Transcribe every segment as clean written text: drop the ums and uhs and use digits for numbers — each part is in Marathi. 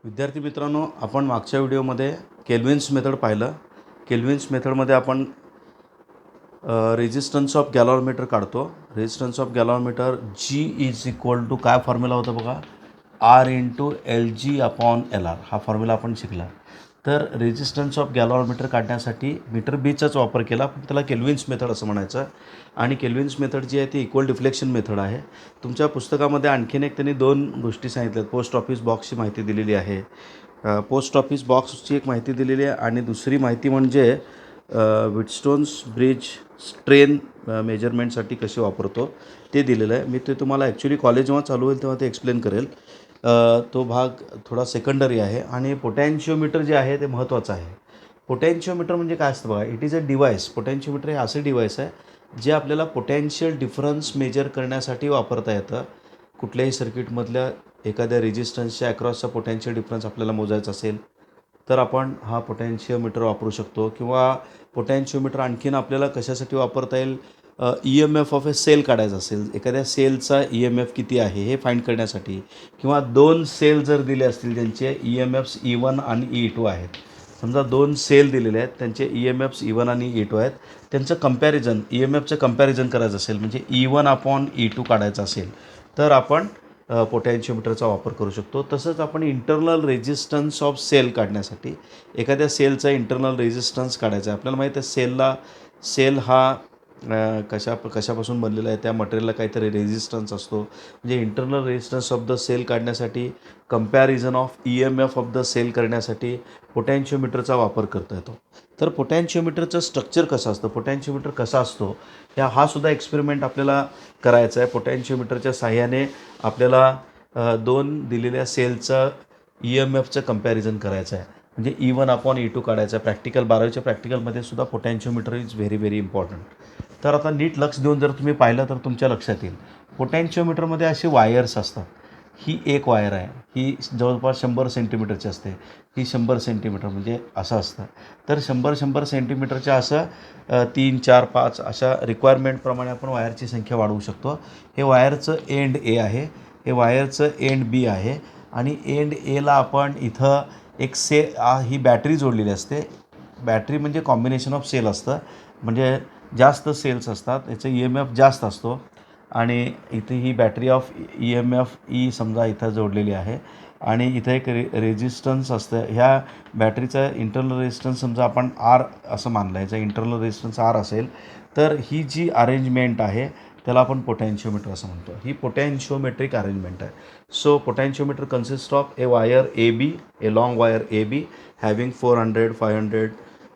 विद्यार्थी मित्रांनो, आपण मागच्या व्हिडिओमध्ये केल्विन्स मेथड पाहिलं. केल्विन्स मेथडमध्ये आपण रेजिस्टन्स ऑफ गॅलॉनमीटर काढतो. Resistance of galvanometer G is equal to काय फॉर्म्युला होता बघा, R इंटू LG/LR हा फॉर्म्युला आपण शिकला. तर रेजिस्टन्स ऑफ गॅलॉनमीटर काढण्यासाठी मीटर बीचाच वापर केला, पण त्याला केल्विन्स मेथड असं म्हणायचं. आणि केल्विन्स मेथड जी आहे ती इक्वल डिफ्लेक्शन मेथड आहे. तुमच्या पुस्तकामध्ये आणखीन एक त्यांनी दोन गोष्टी सांगितल्यात. पोस्ट ऑफिस बॉक्सची माहिती दिलेली आहे. पोस्ट ऑफिस बॉक्सची एक माहिती दिलेली आहे आणि दुसरी माहिती म्हणजे व्हीटस्टोन्स ब्रिज स्ट्रेन मेजरमेंटसाठी कसे वापरतो ते दिलेलं आहे. मी ते तुम्हाला ॲक्च्युली कॉलेज जेव्हा चालू होईल तेव्हा ते एक्सप्लेन करेल. तो भाग थोडा सेकंडरी आहे. आणि पोटॅन्शिओमीटर जे आहे ते महत्त्वाचं आहे. पोटॅन्शिओमीटर म्हणजे काय असतं बघा, इट इज अ डिव्हाइस. पोटॅन्शिओमीटर हे असं डिव्हाइस आहे जे आपल्याला पोटॅन्शियल डिफरन्स मेजर करण्यासाठी वापरता येतं. कुठल्याही सर्किटमधल्या एखाद्या रेजिस्टन्सच्या अक्रॉसचा पोटॅन्शियल डिफरन्स आपल्याला मोजायचा असेल तर आपण हा पोटॅन्शिओमीटर वापरू शकतो. किंवा पोटॅन्शिओमीटर आणखीन आपल्याला कशासाठी वापरता येईल, EMF ऑफ ए सेल काढायचा असेल, एखाद्या सेलचा EMF किती आहे हे फाईंड करण्यासाठी. किंवा दोन सेल जर दिले असतील ज्यांचे EMFs E1 आणि E2 आहेत. समजा दोन सेल दिलेले आहेत, त्यांचे EMFs E1 आणि E2 आहेत. त्यांचं कंपॅरिझन, EMFचं कंपॅरिझन करायचं असेल म्हणजे E1/E2 काढायचं असेल तर आपण पोटॅन्शिओमीटरचा वापर करू शकतो. तसंच आपण इंटरनल रेजिस्टन्स ऑफ सेल काढण्यासाठी एखाद्या सेलचा इंटरनल रेजिस्टन्स काढायचा आहे. आपल्याला माहीत आहे सेल हा कशापासून बनलेला आहे, त्या मटेरियलला काहीतरी रेजिस्टन्स असतो. म्हणजे internal resistance of the cell काढण्यासाठी, comparison of EMF of the cell करण्यासाठी पोटॅन्शिओमीटरचा वापर करता येतो. तर पोटॅन्शिओमीटरचं स्ट्रक्चर कसं असतं, पोटॅन्शिओमीटर कसा असतो, हा सुद्धा एक्सपेरिमेंट आपल्याला करायचा आहे. पोटॅन्शिओमीटरच्या साहाय्याने आपल्याला दोन दिलेल्या सेलचं EMFचं कंपॅरिझन करायचं आहे. म्हणजे E1/E2 काढायचं आहे. प्रॅक्टिकल 12वीच्या प्रॅक्टिकलमध्ये सुद्धा पोटॅन्शिओमीटर इज व्हेरी व्हेरी इम्पॉर्टंट. तर आता नीट लक्ष देऊन जर तुम्ही पाहिलं तर तुमच्या लक्षात येईल. पोटॅन्शिओमीटरमध्ये असे वायर्स असतात. ही एक वायर आहे, ही जवळपास 100 सेंटीमीटरची असते. ही 100 सेंटीमीटर म्हणजे असं असतं. तर 100 सेंटीमीटरच्या असं 3, 4, 5 अशा रिक्वायरमेंटप्रमाणे आपण वायरची संख्या वाढवू शकतो. हे वायरचं एंड A आहे, हे वायरचं एंड B आहे. आणि एंड Aला आपण इथं एक ही बॅटरी जोडलेली असते. बॅटरी म्हणजे कॉम्बिनेशन ऑफ सेल असतं, म्हणजे जास्त सेल्स असतात, याचं EMF जास्त असतो. आणि इथे ही बॅटरी ऑफ EMF E समजा इथं जोडलेली आहे. आणि इथं एक रेजिस्टन्स असतं. ह्या बॅटरीचा इंटरनल रेजिस्टन्स समजा आपण R असं मानलं, याचा इंटरनल रेजिस्टन्स R असेल तर ही जी अरेंजमेंट आहे त्याला आपण पोटॅन्शिओमीटर असं म्हणतो. ही पोटॅन्शिओमेट्रिक अरेंजमेंट आहे. So potentiometer consist of a wire AB, a long wire AB having 400, 500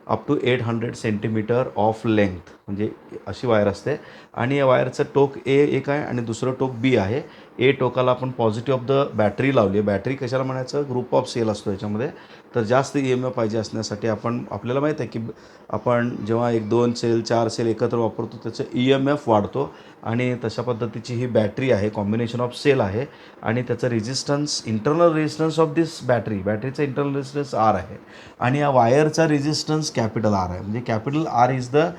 up to 800 centimetre of length, म्हणजे अशी वायर असते. आणि या वायरचं टोक A एक आहे आणि दुसरं टोक B आहे. A टोकाला आपण पॉझिटिव्ह ऑफ द बॅटरी लावली आहे. बॅटरी कशाला म्हणायचं, ग्रुप ऑफ सेल असतो याच्यामध्ये. तर जास्त EMF पाहिजे असण्यासाठी आपल्याला माहीत आहे की आपण जेव्हा 1, 2 सेल 4 सेल एकत्र वापरतो त्याचं EMF वाढतो. आणि तशा पद्धतीची ही बॅटरी आहे, कॉम्बिनेशन ऑफ सेल आहे. आणि त्याचं रेजिस्टन्स, इंटरनल रेजिस्टन्स ऑफ दिस बॅटरीचा इंटरनल रेजिस्टन्स R आहे. आणि या वायरचा रेजिस्टन्स कॅपिटल R आहे. म्हणजे capital R is the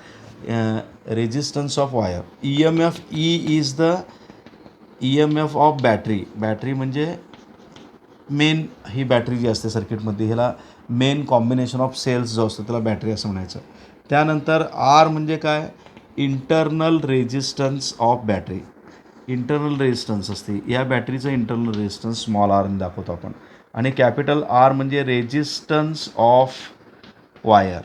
resistance of wire. EMF E is the EMF of battery म्हणजे मेन ही बॅटरी जी असते सर्किटमध्ये, ह्याला मेन कॉम्बिनेशन ऑफ सेल्स जो असतो त्याला बॅटरी असं म्हणायचं. त्यानंतर R म्हणजे काय, internal resistance of battery. Internal resistance असते या बॅटरीचं, इंटरनल रेजिस्टन्स स्मॉल R दाखवतो आपण. आणि कॅपिटल R म्हणजे रेजिस्टन्स ऑफ वायर.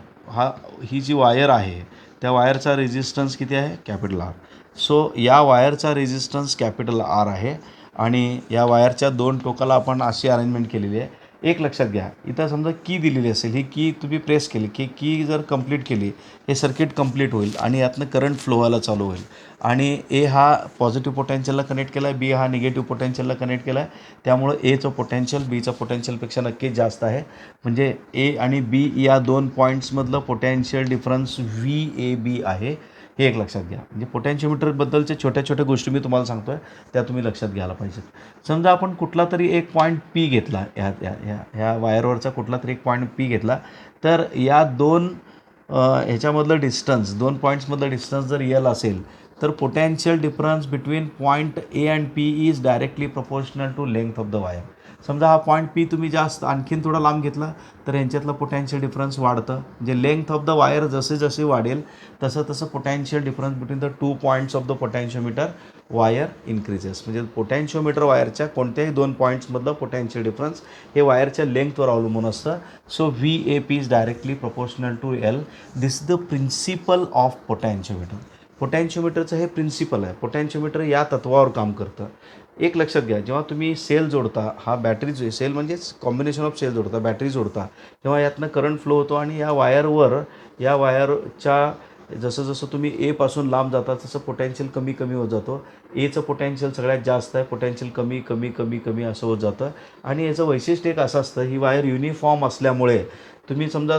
ही जी वायर आहे त्या वायरचा रेजिस्टन्स किती आहे, कॅपिटल R. सो या वायरचा रेजिस्टन्स कॅपिटल R आहे. आणि या वायरच्या दोन टोकाला आपण अशी अरेंजमेंट केलेली आहे. एक लक्षात घ्या, इथं समजा की दिलेली असेल, ही की तुम्ही प्रेस केली की जर कंप्लीट केली हे सर्किट कंप्लीट होईल आणि यातनं करंट फ्लो व्हायला चालू होईल. आणि A हा पॉझिटिव्ह पोटेन्शियलला कनेक्ट केला आहे, B हा निगेटिव्ह पोटेन्शियलला कनेक्ट केला आहे. त्यामुळं Aचं पोटेन्शियल Bचा पोटेन्शियलपेक्षा नक्कीच जास्त आहे. म्हणजे A आणि B या दोन पॉईंट्समधलं पोटॅन्शियल डिफरन्स VAB आहे. हे एक लक्षात घ्या. म्हणजे पोटॅन्शिओमीटरबद्दलच्या छोट्या छोट्या गोष्टी मी तुम्हाला सांगतो आहे त्या तुम्ही लक्षात घ्यायला पाहिजेत. समजा आपण कुठला तरी एक पॉईंट P घेतला, ह्या वायरवरचा कुठला तरी एक पॉईंट P घेतला, तर या दोन ह्याच्यामधलं डिस्टन्स, दोन पॉईंट्समधलं डिस्टन्स जर L असेल तर potential difference between point A and P is directly proportional to length of the wire. समजा हा पॉईंट पी तुम्ही जास्त आणखीन थोडा लांब घेतला तर यांच्यातलं पोटॅन्शियल डिफरन्स वाढतं. म्हणजे लेंथ ऑफ द वायर जसे जसे वाढेल तसं तसं potential difference between the 2 points of the potentiometer wire increases. म्हणजे पोटॅन्शियोमीटर वायरच्या कोणत्याही 2 पॉईंट्समधलं पोटॅन्शियल डिफरन्स हे वायरच्या लेंथवर अवलंबून असतं. So V A P is directly proportional to L. This the principle of potentiometer. पोटॅन्शियोमीटरचं हे प्रिन्सिपल आहे. पोटॅन्शियोमीटर या तत्वावर काम करतं. एक लक्षात घ्या, जेव्हा तुम्ही सेल जोडता, हा बॅटरी सेल म्हणजेच कॉम्बिनेशन ऑफ सेल जोडता, बॅटरी जोडता, तेव्हा यातनं करंट फ्लो होतो आणि या वायरच्या जसं जसं तुम्ही एपासून लांब जाता तसं पोटॅन्शियल कमी कमी होत जातो. एचं पोटॅन्शियल सगळ्यात जास्त आहे, पोटॅन्शियल कमी कमी कमी कमी असं होत जातं. आणि याचं वैशिष्ट्य एक असं असतं, ही वायर युनिफॉर्म असल्यामुळे तुम्ही समजा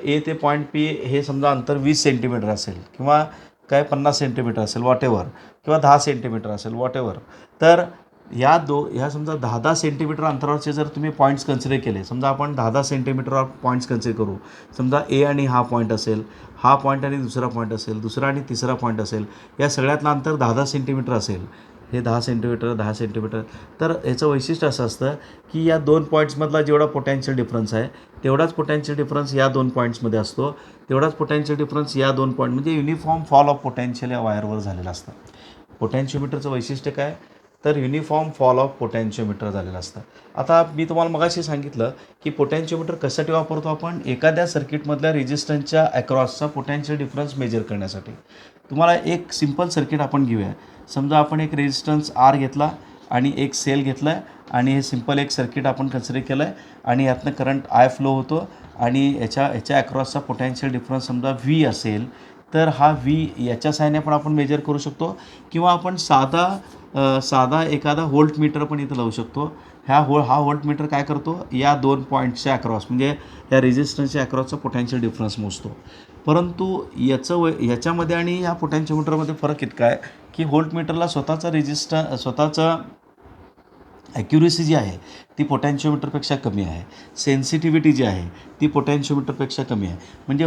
ए ते पॉईंट पी हे समजा अंतर 20 सेंटीमीटर असेल किंवा काय 50 सेंटीमीटर असेल वॉटेवर, किंवा 10 सेंटीमीटर असेल वॉटेवर, तर ह्या समजा 10-10 सेंटीमीटर अंतरावरचे जर तुम्ही पॉईंट्स कन्सिडर केले, समजा आपण 10-10 सेंटीमीटरवर पॉईंट्स कन्सिडर करू. समजा ए आणि हा पॉईंट असेल, हा पॉईंट आणि दुसरा पॉईंट असेल, दुसरा आणि तिसरा पॉईंट असेल, या सगळ्यातलं अंतर 10-10 सेंटीमीटर असेल. हे 10 सेंटीमीटर 10 सेंटीमीटर. तर याचं वैशिष्ट्य असं असतं की या 2 पॉईंट्समधला जेवढा पोटॅन्शियल डिफरन्स आहे तेवढाच पोटॅन्शियल डिफरन्स या 2 पॉईंट्समध्ये असतो. तेवढाच पोटॅन्शियल डिफरन्स या 2 पॉईंट, म्हणजे युनिफॉर्म फॉल ऑफ पोटॅन्शियल या वायरवर झालेलं असतं. पोटॅन्शियोमीटरचं वैशिष्ट्य काय, तर युनिफॉर्म फॉल ऑफ पोटॅन्शियोमीटर झालेलं असतं. आता मी तुम्हाला मगाशी सांगितलं की पोटॅन्शियोमीटर कशासाठी वापरतो आपण, एखाद्या सर्किटमधल्या रेजिस्टन्सच्या अक्रॉसचा पोटॅन्शियल डिफरन्स मेजर करण्यासाठी. तुम्हाला एक सिम्पल सर्किट आपण घेऊया. समजा आपण एक रेजिस्टन्स आर घेतला आणि एक सेल घेतला आहे आणि हे सिम्पल एक सर्किट आपण कन्सिडर केलं आहे आणि यातनं करंट आय फ्लो होतो आणि याच्या अक्रॉसचा पोटॅन्शियल डिफरन्स समजा व्ही असेल, तर हा व्ही याच्या साहाय्याने पण आपण मेजर करू शकतो किंवा आपण साधा एखादा व्होल्टमीटर पण इथं लावू शकतो. हा व्होल्टमीटर काय करतो, या 2 पॉईंट्सच्या अक्रॉस म्हणजे या रेजिस्टन्सच्या अक्रॉसचा पोटॅन्शियल डिफरन्स मोजतो. परंतु याच्यामध्ये आणि या पोटॅन्शियोमीटरमध्ये फरक इतका आहे की व्होल्टमीटरला स्वतःचं ॲक्युरेसी जी आहे ती पोटॅन्शियोमीटरपेक्षा कमी आहे. सेन्सिटिव्हिटी जी आहे ती पोटॅन्शियोमीटरपेक्षा कमी आहे. म्हणजे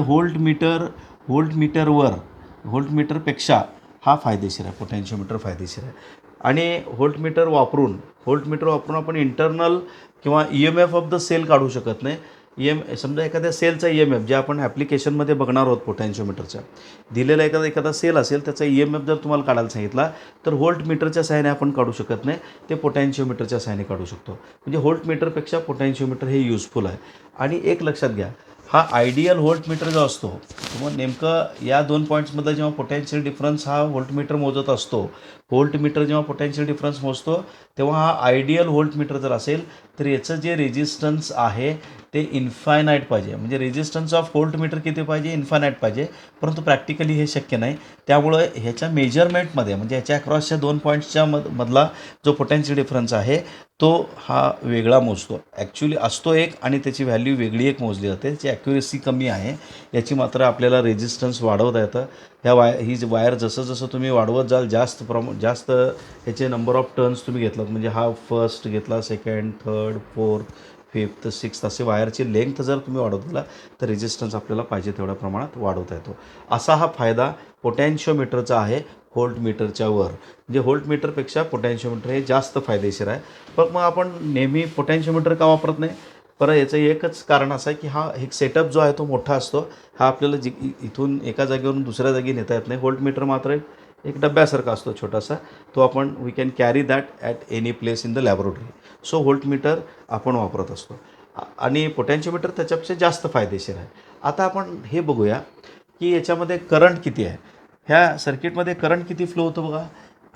व्होल्टमीटरपेक्षा हा फायदेशीर आहे, पोटॅन्शियोमीटर फायदेशीर आहे. आणि व्होल्टमीटर वापरून आपण इंटरनल किंवा E M F of the cell काढू शकत नाही. समजा एखाद्या सेलचा ई एम एफ जे आपण ॲप्लिकेशनमध्ये बघणार आहोत पोटॅन्शियोमीटरच्या, दिलेला एखादा सेल असेल त्याचा ई एम एफ जर तुम्हाला काढायला सांगितला तर व्होल्टमीटरच्या सहाय्याने आपण काढू शकत नाही, ते पोटॅन्शियोमीटरच्या सहाय्याने काढू शकतो. म्हणजे व्होल्टमीटरपेक्षा पोटॅन्शियोमीटर हे युजफुल आहे. आणि एक लक्षात घ्या, हा आयडियल व्होल्टमीटर जो असतो, मग नेमकं या 2 पॉईंट्समधला जेव्हा पोटॅन्शियल डिफरन्स हा व्होल्टमीटर मोजत असतो, व्होल्टमीटर जेव्हा पोटॅन्शियल डिफरन्स मोजतो तेव्हा हा आयडियल व्होल्टमीटर जर असेल तर याचं जे रेजिस्टन्स आहे ते इन्फायनाईट पाहिजे. म्हणजे रेजिस्टन्स ऑफ व्होल्टमीटर किती पाहिजे, इन्फायनाईट पाहिजे. परंतु प्रॅक्टिकली हे शक्य नाही. त्यामुळं ह्याच्या मेजरमेंटमध्ये म्हणजे ह्याच्या अक्रॉसच्या 2 पॉईंट्सच्या मधला जो पोटॅन्शियल डिफरन्स आहे तो हा वेगळा मोजतो. ॲक्च्युली असतो एक आणि त्याची व्हॅल्यू वेगळी एक मोजली जाते. त्याची ॲक्युरेसी कमी आहे. याची मात्र आपल्याला रेजिस्टन्स वाढवता येतं. ही वायर जसं जसं तुम्ही वाढवत जाल जास्त ह्याचे नंबर ऑफ टर्न्स तुम्ही घेतलात, म्हणजे हा फर्स्ट घेतला, second, third, fourth, fifth, sixth असे वायरची लेंथ जर तुम्ही वाढवत गेला तर रेजिस्टन्स आपल्याला पाहिजे तेवढ्या प्रमाणात वाढवता येतो. असा हा फायदा पोटॅन्शियोमीटरचा आहे व्होल्टमीटरच्या वर. म्हणजे व्होल्टमीटरपेक्षा पोटॅन्शियोमीटर हे जास्त फायदेशीर आहे. पण मग आपण नेहमी पोटॅन्शियोमीटर का वापरत नाही, परत याचं एकच कारण असं आहे की हा एक सेटअप जो आहे तो मोठा असतो. हा आपल्याला इथून एका जागेवरून दुसऱ्या जागी नेता येत नाही. व्होल्टमीटर मात्र एक डब्यासारखा असतो छोटासा, तो आपण we can carry that at any place in the laboratory. So voltmeter आपण वापरत असतो आणि पोटॅन्शियोमीटर त्याच्यापेक्षा जास्त फायदेशीर आहे. आता आपण हे बघूया की याच्यामध्ये करंट किती आहे. ह्या सर्किटमध्ये करंट किती फ्लो होतो बघा.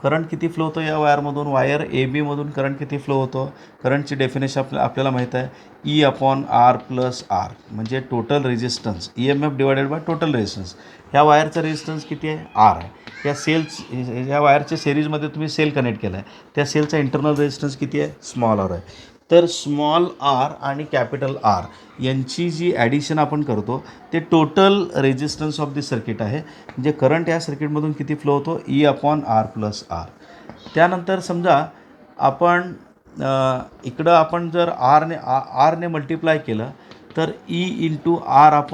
करंट किती फ्लो होतो या वायरमधून, वायर ए बीमधून करंट किती फ्लो होतो. करंटची डेफिनेशन आपल्याला माहीत आहे, E/R+R म्हणजे total resistance, EMF divided by total resistance. ह्या वायरचा रेजिस्टन्स किती आहे, आर आहे. ह्या वायरच्या सिरीजमध्ये तुम्ही सेल कनेक्ट केला आहे, त्या सेलचा इंटरनल रेजिस्टन्स किती आहे, स्मॉल आर आहे. तर स्मॉल आर आणि कॅपिटल आर यांची जी ॲडिशन आपण करतो ते total resistance of the circuit आहे. म्हणजे करंट या सर्किटमधून किती फ्लो होतो, E/R+R. त्यानंतर समजा आपण इकडं आपण जर आरने मल्टिप्लाय केलं तर E/R/R+R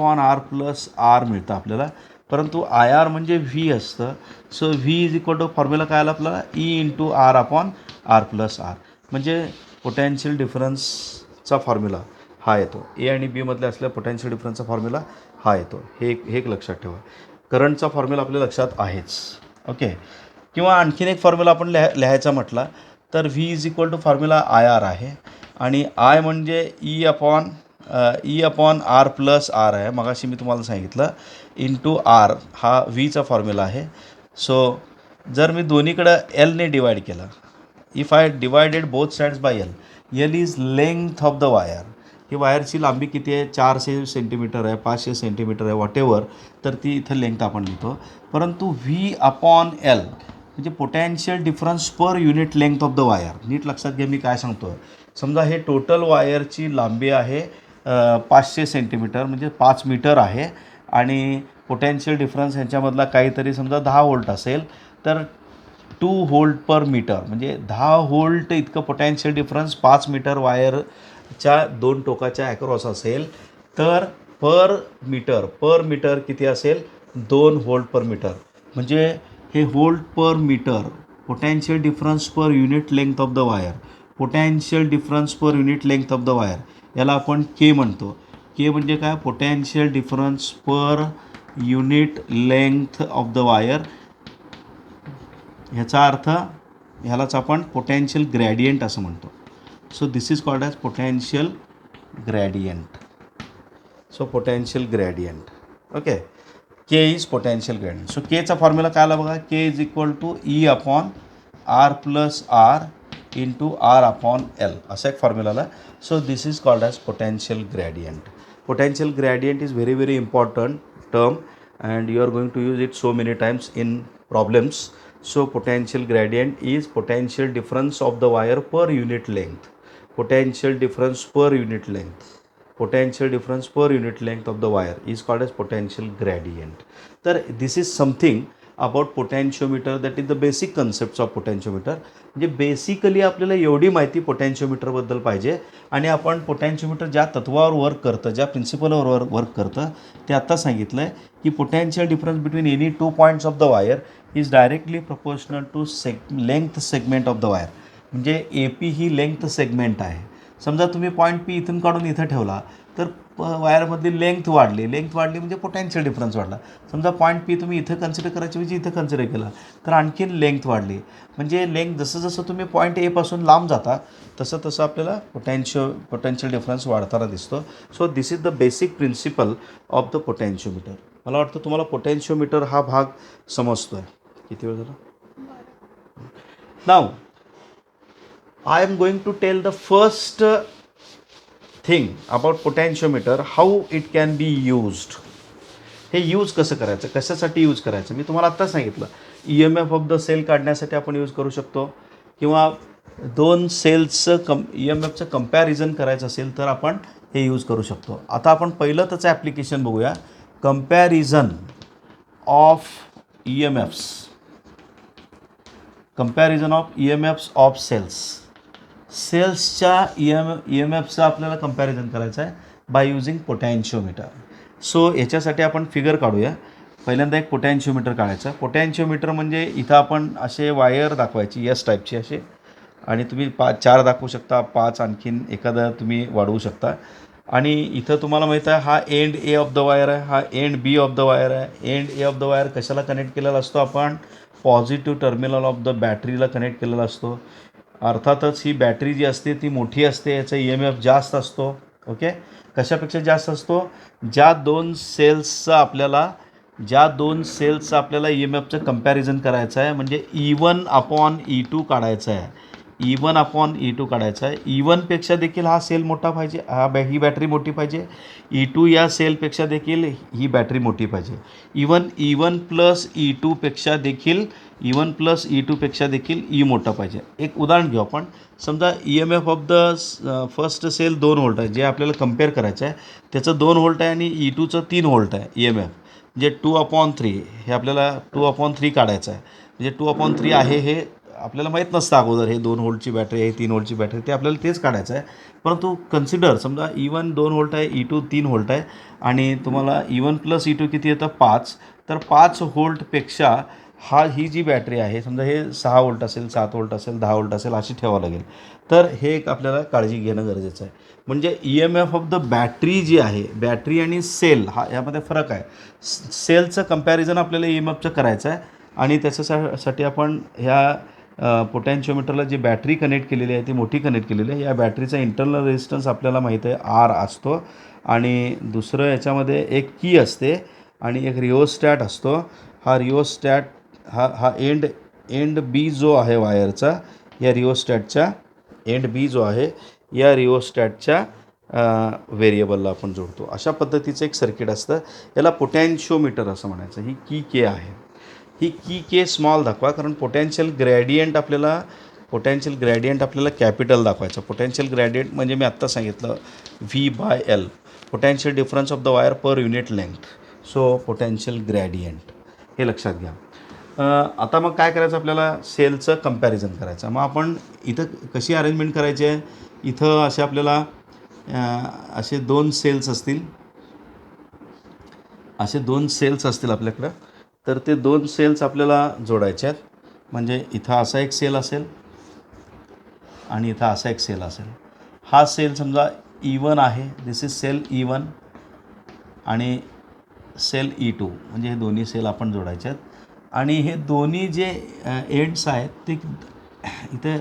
मिळतं आपल्याला. परंतु आय आर म्हणजे व्ही असतं. So V is equal to formula काय आला आपल्याला, E/R/R+R. म्हणजे पोटॅन्शियल डिफरन्सचा फॉर्म्युला हा येतो. ए आणि बीमधले असलेला पोटॅन्शियल डिफरन्सचा फॉर्म्युला हा येतो. हे एक लक्षात ठेवा. करंटचा फॉर्म्युला आपल्या लक्षात आहेच. ओके. किंवा आणखीन एक फॉर्म्युला आपण लिहायचा म्हटला तर V is equal to formula I R आहे. आणि आय म्हणजे E upon R plus R आहे. मगाशी मी तुम्हाला सांगितलं इंटू आर हा व्हीचा फॉर्म्युला आहे. सो जर मी दोन्हीकडं एलने डिवाईड केलं, if I divided both sides by L is length of the wire. ही वायरची लांबी किती आहे? 400 सेंटीमीटर आहे, 500 सेंटीमीटर आहे, वॉटेवर. तर ती इथं लेंथ आपण लिहितो. परंतु व्ही अपॉन एल म्हणजे potential difference per unit length of the wire. नीट लक्षात घ्या मी काय सांगतो आहे. समजा हे टोटल वायरची लांबी आहे 500 सेंटीमीटर म्हणजे 5 मीटर आहे. आणि पोटॅन्शियल डिफरन्स ह्याच्यामधला काहीतरी समजा 10 व्होल्ट असेल तर 2 व्होल्ट पर मीटर म्हणजे 10 व्होल्ट इतकं पोटॅन्शियल डिफरन्स 5 मीटर वायरच्या दोन टोकाच्या ॲक्रॉस असेल तर पर मीटर किती असेल? 2 व्होल्ट पर मीटर. म्हणजे हे volt per metre potential difference per unit length of the wire. Potential difference per unit length of the wire याला आपण के म्हणतो. के म्हणजे काय? Potential difference per unit length of the wire. ह्याचा अर्थ ह्यालाच आपण पोटॅन्शियल ग्रॅडियंट असं म्हणतो. So this is called as potential gradient. So potential gradient. Okay. K is potential gradient. So केचा फॉर्म्युला काय आला बघा? K is equal to E upon R plus R into R upon L असा एक फॉर्म्युला आला. So this is called as potential gradient. Potential gradient is very very important term and you are going to use it so many times in problems. So potential gradient is potential difference of the wire per unit length. Potential difference per unit length. Potential difference per unit length of the wire is called as potential gradient. So this is something about potentiometer, that is the basic concepts of potentiometer. म्हणजे बेसिकली आपल्याला एवढी माहिती पोटॅन्शिओमीटरबद्दल पाहिजे. आणि आपण पोटॅन्शिओमीटर ज्या तत्वावर वर्क करतं, ज्या प्रिन्सिपलवर वर्क करतं ते आत्ता सांगितलं आहे की potential difference between any 2 points of the wire is directly proportional to length segment of the wire. म्हणजे ए पी ही लेंथ सेगमेंट आहे. समजा तुम्ही पॉईंट पी इथून काढून इथं ठेवला तर वायरमधली लेंथ वाढली म्हणजे पोटॅन्शियल डिफरन्स वाढला. समजा पॉईंट पी तुम्ही इथं कन्सिडर करायच्या ऐवजी इथं कन्सिडर केला तर आणखीन लेंथ वाढली. म्हणजे लेंथ जसं तुम्ही पॉईंट एपासून लांब जाता तसं आपल्याला पोटॅन्शियल डिफरन्स वाढताना दिसतो. So this is the basic principle of the potentiometer. मला वाटतं तुम्हाला पोटॅन्शिओमीटर हा भाग समजतो आहे. किती वेळ झाला? Now I am going to tell the first thing about potentiometer, how it can be used. हे यूज कसं करायचं, कशासाठी यूज करायचं मी तुम्हाला आत्ता सांगितलं. E M F of the cell काढण्यासाठी आपण यूज करू शकतो. किंवा दोन सेल्सचं ई एम एफचं कंपॅरिझन करायचं असेल तर आपण हे यूज करू शकतो. आता आपण पहिलं त्याचं ॲप्लिकेशन बघूया. Comparison of E M Fs. Comparison of E M Fs of सेल्सच्या ई एम एफचं आपल्याला कंपॅरिझन करायचं आहे बाय युजिंग पोटॅन्शिओमीटर. सो याच्यासाठी आपण फिगर काढूया. पहिल्यांदा एक पोटॅन्शिओमीटर काढायचा. पोटॅन्शिओमीटर म्हणजे इथं आपण असे वायर दाखवायची एस टाईपची असे, आणि तुम्ही 4 दाखवू शकता, 5 आणखीन एखादा तुम्ही वाढवू शकता. आणि इथं तुम्हाला माहीत आहे हा end A of the wire आहे, हा end B of the wire आहे. End A of the wire कशाला कनेक्ट केलेला असतो? आपण पॉझिटिव्ह टर्मिनल ऑफ द बॅटरीला कनेक्ट केलेला असतो. अर्थातच ही बॅटरी जी असते ती मोठी असते, याचा ई एम एफ जास्त असतो. ओके. कशापेक्षा जास्त असतो? ज्या दोन सेल्सचं आपल्याला ई एम एफचं कंपॅरिझन करायचं आहे, म्हणजे E1 अपॉन E2 काढायचं आहे. E1 अपॉन E2 काढायचं आहे. E1पेक्षा देखील हा सेल मोठा पाहिजे, ही बॅटरी मोठी पाहिजे. E2 या सेलपेक्षा देखील ही बॅटरी मोठी पाहिजे. E1 प्लस E2 पेक्षा देखील E मोठा पाहिजे. एक उदाहरण घेऊ आपण. समजा E M F of the first cell 2 volt आहे, जे आपल्याला कम्पेअर करायचं आहे. त्याचं 2 व्होल्ट आहे आणि E2चं 3 व्होल्ट आहे ई एम एफ. म्हणजे 2/3 हे आपल्याला 2/3 काढायचं आहे. म्हणजे 2/3 आहे हे आपल्याला माहीत नसतं अगोदर. हे 2 व्होल्टची बॅटरी आहे, 3 व्होल्टची बॅटरी, ते आपल्याला तेच काढायचं आहे. परंतु कन्सिडर समजा E1 2 व्होल्ट आहे, E2 3 व्होल्ट आहे आणि तुम्हाला E1 प्लस E2 किती येतं? 5. तर 5 व्होल्टपेक्षा ही जी बॅटरी आहे, समजा हे 6 व्होल्ट असेल, 7 व्होल्ट असेल, 10 व्होल्ट असेल, अशी ठेवावं लागेल. तर हे एक आपल्याला काळजी घेणं गरजेचं आहे. म्हणजे EMF ऑफ द बॅटरी जी आहे, बॅटरी आणि सेल यामध्ये फरक आहे. सेलचं कंपॅरिझन आपल्याला EMFचं करायचं आहे आणि त्याच्यासाठी आपण ह्या पोटॅन्शिओमीटरला जी बॅटरी कनेक्ट केलेली आहे ती मोठी कनेक्ट केलेली आहे. या बॅटरीचा इंटरनल रेजिस्टन्स आपल्याला माहीत आहे R असतो आणि दुसरं याच्यामध्ये एक की असते आणि एक रिओस्टॅट असतो. हा रिओस्टॅट हा एंड बी जो आहे वायरचा, या रिओस्टॅटच्या एंड बी जो आहे या रिओस्टॅटच्या व्हेरिएबलला आपण जोडतो. अशा पद्धतीचं एक सर्किट असतं. याला पोटॅन्शिओमीटर असं म्हणायचं. ही की के आहे. ही की के स्मॉल दाखवा, कारण पोटॅन्शियल ग्रॅडियंट आपल्याला कॅपिटल दाखवायचं. पोटॅन्शियल ग्रॅडियंट म्हणजे मी आत्ता सांगितलं V/L, potential difference of the wire per unit length. So potential gradient हे लक्षात घ्या. आता मग काय करायचं, आपल्याला सेलचं कंपॅरिझन करायचं. मग आपण इथं कशी अरेंजमेंट करायची आहे, इथं असे आपल्याला असे दोन सेल्स असतील आपल्याकडं. तर ते दोन सेल्स आपल्याला जोडायचे आहेत. म्हणजे इथं असा एक सेल असेल आणि इथं असा एक सेल असेल. हा सेल समजा E1 आहे, दिस इज सेल E1 आणि सेल E2, म्हणजे हे दोन्ही सेल आपण जोडायचे आहेत. आणि हे दोन्ही जे एंड्स आहेत ते इथे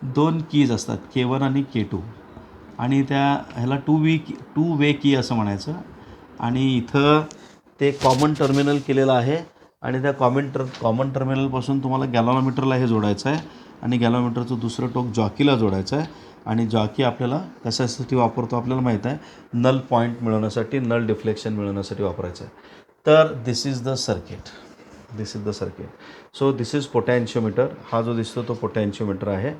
दोन कीज असतात, K1 आणि K2, आणि ह्याला टू वे की असं म्हणायचं. आणि इथं ते कॉमन टर्मिनल केलेलं आहे आणि त्या कॉमन टर्मिनलपासून तुम्हाला गॅलॉनोमीटरला हे जोडायचं आहे आणि गॅलॉनोमीटरचं दुसरं टोक जॉकीला जोडायचं आहे. आणि जॉकी आपल्याला कशासाठी वापरतो आपल्याला माहीत आहे, नल पॉईंट मिळवण्यासाठी, नल डिफ्लेक्शन मिळवण्यासाठी वापरायचं आहे. तर this is the circuit. So this is potentiometer. हा जो दिसतो तो पोटॅन्शिओमीटर आहे.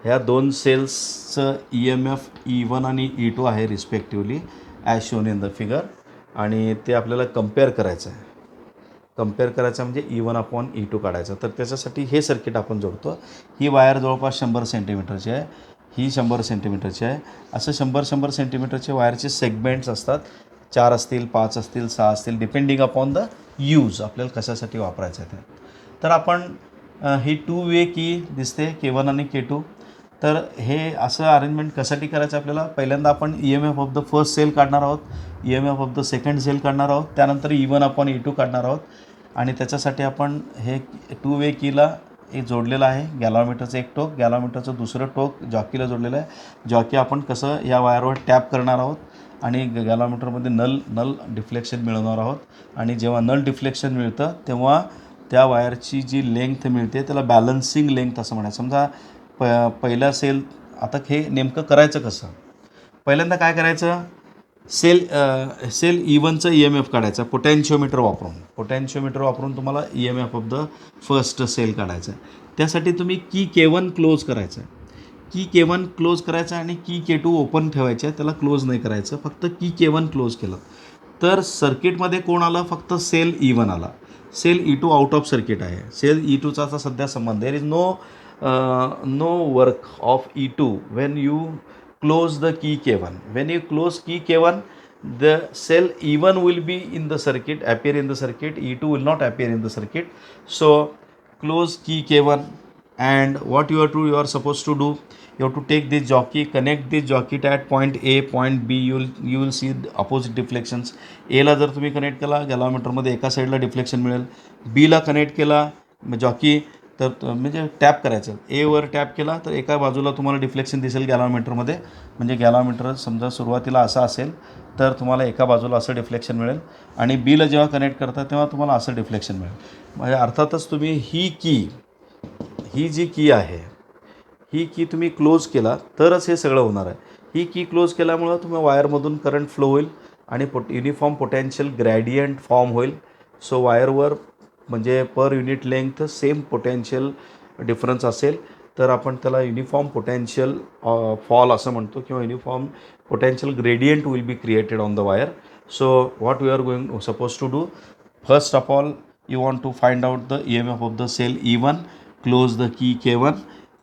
ह्या दोन सेल्सचं EMF E1 आणि E2 आहे respectively, as shown in the figure. आणि ते आपल्याला कंपेअर करायचं म्हणजे E1/E2 काढायचं. तर त्याच्यासाठी हे सर्किट आपण जोडतो. ही वायर जवळपास 100 सेंटीमीटरची आहे, ही 100 सेंटीमीटरची आहे. असं 100 सेंटीमीटरचे वायरचे सेगमेंट्स असतात. 4 असतील, 5 असतील, 6 असतील, डिपेंडिंग अपॉन द यूज, आपल्याला कशासाठी वापरायचं आहे ते. तर आपण ही टू वे की दिसते K1 आणि K2. तर हे असं अरेंजमेंट कशासाठी करायचं आपल्याला, पहिल्यांदा आपण EMF of the first cell काढणार आहोत, EMF of the second cell काढणार आहोत, त्यानंतर E1/E2 काढणार आहोत. आणि त्याच्यासाठी आपण हे टू वे कीला एक जोडलेलं आहे, गॅलॉमीटरचं एक टोक, गॅलॉमीटरचं दुसरं टोक जॉकीला जोडलेलं आहे. जॉकी आपण कसं या वायरवर टॅप करणार आहोत आणि गॅलॉमीटरमध्ये नल डिफ्लेक्शन मिळवणार आहोत. आणि जेव्हा नल डिफ्लेक्शन मिळतं तेव्हा त्या वायरची जी लेंथ मिळते त्याला बॅलन्सिंग लेंथ असं म्हणायचं. समजा पहिला सेल, आता हे नेमकं करायचं कसं, पहिल्यांदा काय करायचं, सेल E1चं EMF काढायचं पोटॅन्शिओमीटर वापरून तुम्हाला EMF of the first cell काढायचं आहे. त्यासाठी तुम्ही की K1 क्लोज करायचं आहे, आणि की K2 ओपन ठेवायचं आहे, त्याला क्लोज नाही करायचं. फक्त की K1 क्लोज केलं तर सर्किटमध्ये कोण आलं, फक्त सेल E1 आला. Cell E2 out of circuit आहे. सेल E2चा आता सध्या संबंध, there is no work of E2 when you close the key K1. When you close key K1, the cell E1 will be in the circuit, appear in the circuit, E2 will not appear in the circuit. So close key K1, and what you are supposed to do, you have to take this jockey, connect this jockey at point A, point B. You will see the opposite deflections. A ला जर तुम्ही कनेक्ट केला गॅलॉमीटरमध्ये एका साईडला डिफ्लेक्शन मिळेल, B ला कनेक्ट केला जॉकी तर म्हणजे टॅप करायचं, एवर टॅप केला तर एका बाजूला तुम्हाला डिफ्लेक्शन दिसेल गॅलॉमीटरमध्ये. म्हणजे गॅलॉमीटर समजा सुरुवातीला असा असेल तर तुम्हाला एका बाजूला असं डिफ्लेक्शन मिळेल आणि बीला जेव्हा कनेक्ट करता तेव्हा तुम्हाला असं डिफ्लेक्शन मिळेल. म्हणजे अर्थातच तुम्ही ही जी की आहे, ही की तुम्ही क्लोज केला तरच हे सगळं होणार आहे. ही की क्लोज केल्यामुळं तुम्ही वायरमधून करंट फ्लो होईल आणि युनिफॉर्म पोटॅन्शियल ग्रॅडियंट फॉर्म होईल. सो वायरवर म्हणजे पर unit length same potential difference असेल तर आपण त्याला युनिफॉर्म पोटॅन्शियल फॉल असं म्हणतो, किंवा uniform potential gradient will be created on the wire. So what we are suppose to do, first of all you want to find out the EMF of the cell E1, close the key K1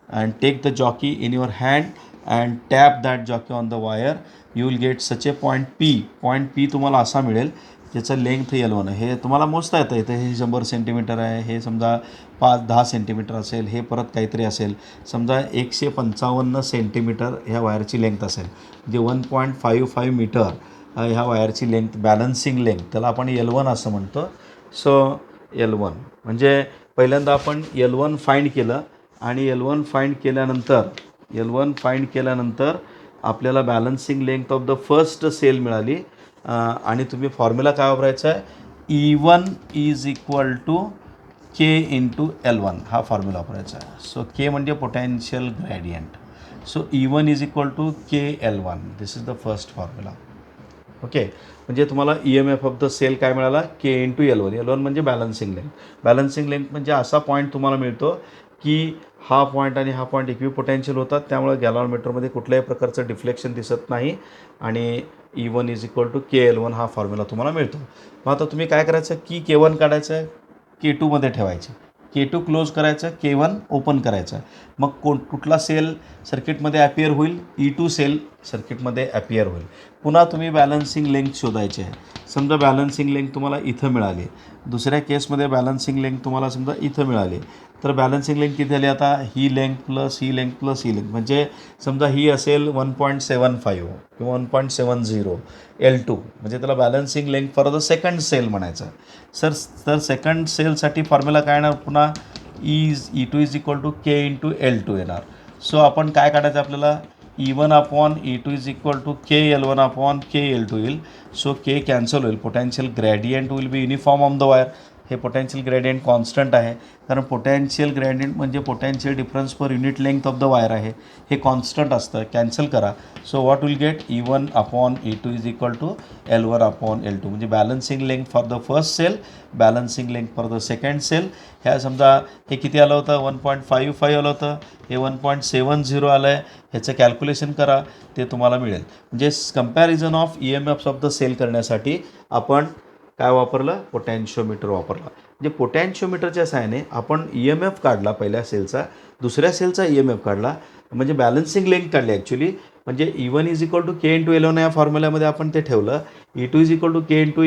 and take the jockey in your hand and tap that jockey on the wire. You will get such a point P तुम्हाला असा मिळेल ज्याचं लेंथ L1 आहे, हे तुम्हाला मोजता येतं. इथं हे 100 सेंटीमीटर आहे, हे समजा 5-10 सेंटीमीटर असेल, हे परत काहीतरी असेल. समजा 155 सेंटीमीटर ह्या वायरची लेंथ असेल, म्हणजे 1.55 मीटर ह्या वायरची लेंथ, बॅलन्सिंग लेंथ, त्याला आपण L1 असं म्हणतो. सो L1 म्हणजे पहिल्यांदा आपण L1 फाइंड केलं आणि L1 फाइंड केल्यानंतर आपल्याला balancing length of the first cell मिळाली. आणि तुम्ही फॉर्म्युला काय वापरायचा आहे, E1 is equal to K into L1 हा फॉर्म्युला वापरायचा आहे. सो K म्हणजे potential gradient. So E1 is equal to KL1. This is the first formula. Okay, म्हणजे तुम्हाला EMF ऑफ द सेल काय मिळाला, K इंटू L1. L1 म्हणजे बॅलन्सिंग लेंथ. बॅलन्सिंग लेंथ म्हणजे असा पॉईंट तुम्हाला मिळतो की हा पॉईंट आणि हा पॉईंट इक्विपोटेन्शियल होतात, त्यामुळे गॅलॉनमीटरमध्ये कुठल्याही प्रकारचं डिफ्लेक्शन दिसत नाही आणि E1 is equal to KL1 हा फॉर्म्युला तुम्हाला मिळतो. मग आता तुम्ही काय करायचं की K1 काढायचं आहे, K2मध्ये ठेवायचे, K2 क्लोज करायचं, K1 ओपन करायचं. मग कुठला सेल सर्किटमध्ये ॲपियर होईल, E2 सेल सर्किटमध्ये ॲपियर होईल. पुन्हा तुम्ही बॅलन्सिंग लेंथ शोधायची आहे. समजा बॅलन्सिंग लेंथ तुम्हाला इथं मिळाली, दुसऱ्या केसमध्ये बॅलन्सिंग लेंथ तुम्हाला समजा इथं मिळाली, तर बॅलन्सिंग लेंथ किती झाली आता, ही लेंथ प्लस ही लेंथ प्लस ही लेंथ, म्हणजे समजा ही असेल 1.75 किंवा 1.70 L2, म्हणजे त्याला balancing length for the second cell म्हणायचं. तर सेकंड सेलसाठी फॉर्म्युला काय येणार, पुन्हा E2 is equal to K into L2 येणार. सो आपण काय काढायचं आपल्याला, E1 upon E2 is equal to KL1 upon KL2 येईल. सो K कॅन्सल होईल, potential gradient will be uniform on the wire. हे पोटेन्शियल ग्रेडियंट कॉन्स्टंट आहे, कारण पोटेन्शियल ग्रेडियंट म्हणजे potential difference per unit length of the wire आहे, हे कॉन्स्टंट असतं. कॅन्सल करा. So what will get, E1 upon E2 is equal to L1 upon L2, म्हणजे balancing length for the first cell, balancing length for the second cell. ह्या समजा हे किती आलं होतं, 1.55 आलं होतं, हे 1.70 आलं आहे. ह्याचं कॅल्क्युलेशन करा, ते तुम्हाला मिळेल. म्हणजे comparison of EMFs of the cell करण्यासाठी आपण काय वापरलं, पोटॅन्शिओमीटर वापरला. म्हणजे पोटॅन्शिओमीटरच्या सहाय्याने आपण EMF काढला पहिल्या सेलचा, दुसऱ्या सेलचा EMF काढला, म्हणजे बॅलन्सिंग लेंथ काढली ॲक्च्युली. म्हणजे E1 is equal to K into L1 या फॉर्म्युल्यामध्ये आपण ते ठेवलं, E2 is equal to K into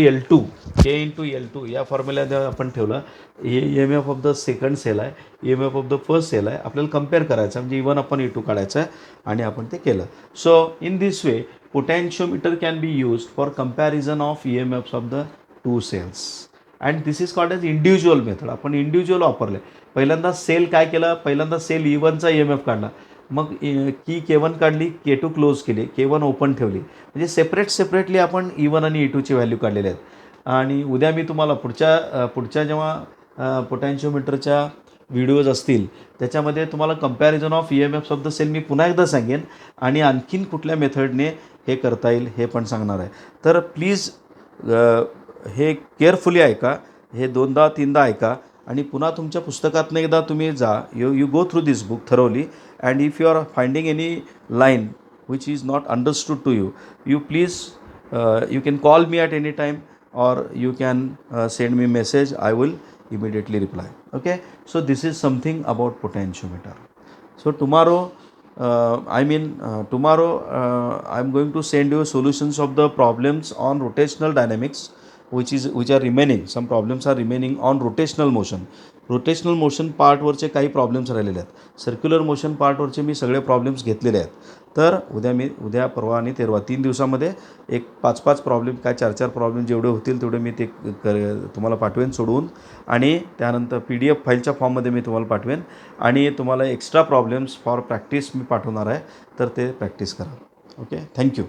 L2 या फॉर्म्युल्यामध्ये आपण ठेवलं. हे EMF of the second sale आहे, EMF of the first sale आहे, आपल्याला कम्पेअर करायचं, म्हणजे E1 अपॉन E2 काढायचं आहे आणि आपण ते केलं. So in this way potentiometer can be used for comparison of EMFs of the two cells and this is called as individual method. आपण इंडिव्हिज्युअल वापरले. पहिल्यांदा सेल काय केलं, पहिल्यांदा सेल E1चा EMF काढला, मग की K1 काढली, K2 क्लोज केली, K1 ओपन ठेवली, म्हणजे सेपरेटली आपण E1 आणि E2ची व्हॅल्यू काढलेल्या आहेत. आणि उद्या मी तुम्हाला पुढच्या जेव्हा पोटॅन्शिओमीटरच्या व्हिडिओज असतील त्याच्यामध्ये तुम्हाला comparison of EMFs of the sale मी पुन्हा एकदा सांगेन आणि आणखीन कुठल्या मेथडने हे करता येईल हे पण सांगणार आहे. तर प्लीज हे केअरफुली ऐका, हे 2दा-3दा ऐका आणि पुन्हा तुमच्या पुस्तकातनं एकदा तुम्ही जा, you go through this book thoroughly and if you are finding any line which is not understood to you, you please you can call me at any time or you can send me message, I will immediately reply. Okay, so this is something about potentiometer. So tomorrow I'm going to send you solutions of the problems on rotational dynamics which are remaining. Some problems are remaining on rotational motion. Rotational motion पार्टवरचे काही प्रॉब्लेम्स राहिलेले आहेत. सर्क्युलर मोशन पार्टवरचे मी सगळे प्रॉब्लेम्स घेतलेले आहेत. तर उद्या परवा आणि तेरवा 3 दिवसामध्ये एक 5-5 प्रॉब्लेम, काय 4-4 प्रॉब्लेम जेवढे होतील तेवढे मी ते तुम्हाला पाठवेन सोडवून, आणि त्यानंतर PDF फाईलच्या फॉर्ममध्ये मी तुम्हाला पाठवेन आणि तुम्हाला एक्स्ट्रा प्रॉब्लेम्स फॉर प्रॅक्टिस मी पाठवणार आहे, तर ते प्रॅक्टिस करा. Okay, thank you.